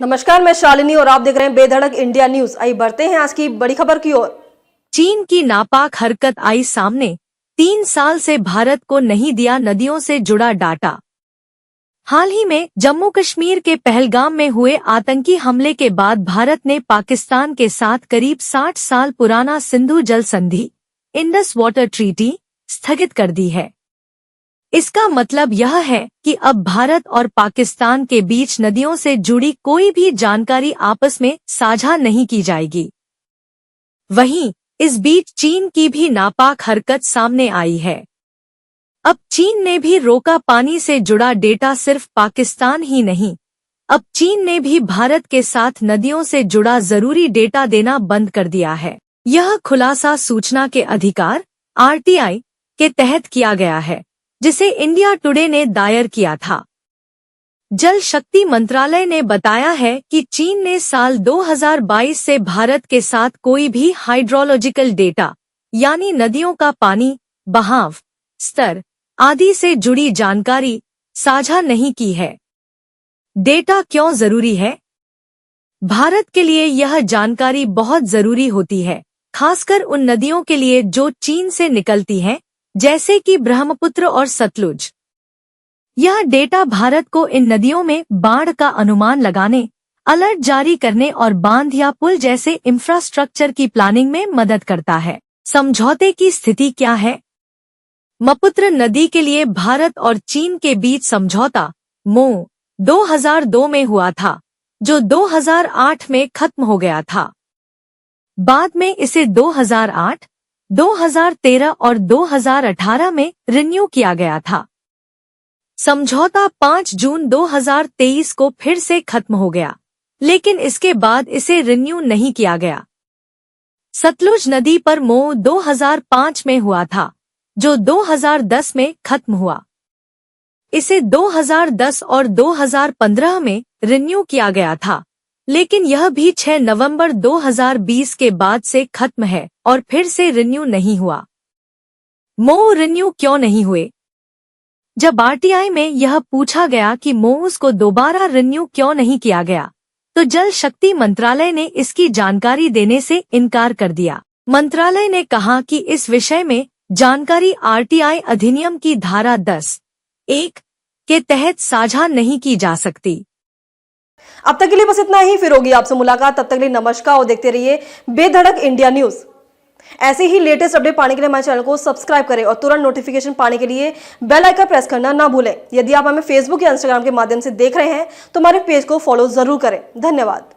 नमस्कार, मैं शालिनी और आप देख रहे हैं बेधड़क इंडिया न्यूज। आइए बढ़ते हैं आज की बड़ी खबर की ओर। चीन की नापाक हरकत आई सामने। 3 साल से भारत को नहीं दिया नदियों से जुड़ा डाटा। हाल ही में जम्मू कश्मीर के पहलगाम में हुए आतंकी हमले के बाद भारत ने पाकिस्तान के साथ करीब 60 साल पुराना सिंधु जल संधि इंडस वाटर ट्रीटी स्थगित कर दी है। इसका मतलब यह है कि अब भारत और पाकिस्तान के बीच नदियों से जुड़ी कोई भी जानकारी आपस में साझा नहीं की जाएगी। वहीं इस बीच चीन की भी नापाक हरकत सामने आई है। अब चीन ने भी रोका पानी से जुड़ा डेटा। सिर्फ पाकिस्तान ही नहीं, अब चीन ने भी भारत के साथ नदियों से जुड़ा जरूरी डेटा देना बंद कर दिया है। यह खुलासा सूचना के अधिकार (RTI) के तहत किया गया है, जिसे इंडिया टुडे ने दायर किया था। जल शक्ति मंत्रालय ने बताया है कि चीन ने साल 2022 से भारत के साथ कोई भी हाइड्रोलॉजिकल डेटा यानी नदियों का पानी, बहाव, स्तर आदि से जुड़ी जानकारी साझा नहीं की है। डेटा क्यों जरूरी है? भारत के लिए यह जानकारी बहुत जरूरी होती है, खासकर उन नदियों के लिए जो चीन से निकलती हैं, जैसे कि ब्रह्मपुत्र और सतलुज। यह डेटा भारत को इन नदियों में बाढ़ का अनुमान लगाने, अलर्ट जारी करने और बांध या पुल जैसे इंफ्रास्ट्रक्चर की प्लानिंग में मदद करता है। समझौते की स्थिति क्या है? ब्रह्मपुत्र नदी के लिए भारत और चीन के बीच समझौता MoU 2002 में हुआ था, जो 2008 में खत्म हो गया था। बाद में इसे 2008, 2013 और 2018 में रिन्यू किया गया था। समझौता 5 जून 2023 को फिर से खत्म हो गया, लेकिन इसके बाद इसे रिन्यू नहीं किया गया। सतलुज नदी पर MoU 2005 में हुआ था, जो 2010 में खत्म हुआ। इसे 2010 और 2015 में रिन्यू किया गया था, लेकिन यह भी 6 नवंबर 2020 के बाद से खत्म है और फिर से रिन्यू नहीं हुआ। MoU रिन्यू क्यों नहीं हुए? जब RTI में यह पूछा गया कि MoUs को दोबारा रिन्यू क्यों नहीं किया गया, तो जल शक्ति मंत्रालय ने इसकी जानकारी देने से इनकार कर दिया। मंत्रालय ने कहा कि इस विषय में जानकारी RTI अधिनियम की धारा 10(1) के तहत साझा नहीं की जा सकती। अब तक के लिए बस इतना ही। फिर होगी आपसे मुलाकात। तब तक के लिए नमस्कार और देखते रहिए बेधड़क इंडिया न्यूज। ऐसे ही लेटेस्ट अपडेट पाने के लिए हमारे चैनल को सब्सक्राइब करें और तुरंत नोटिफिकेशन पाने के लिए बेल आइकन प्रेस करना ना भूलें। यदि आप हमें फेसबुक या इंस्टाग्राम के माध्यम से देख रहे हैं तो हमारे पेज को फॉलो जरूर करें। धन्यवाद।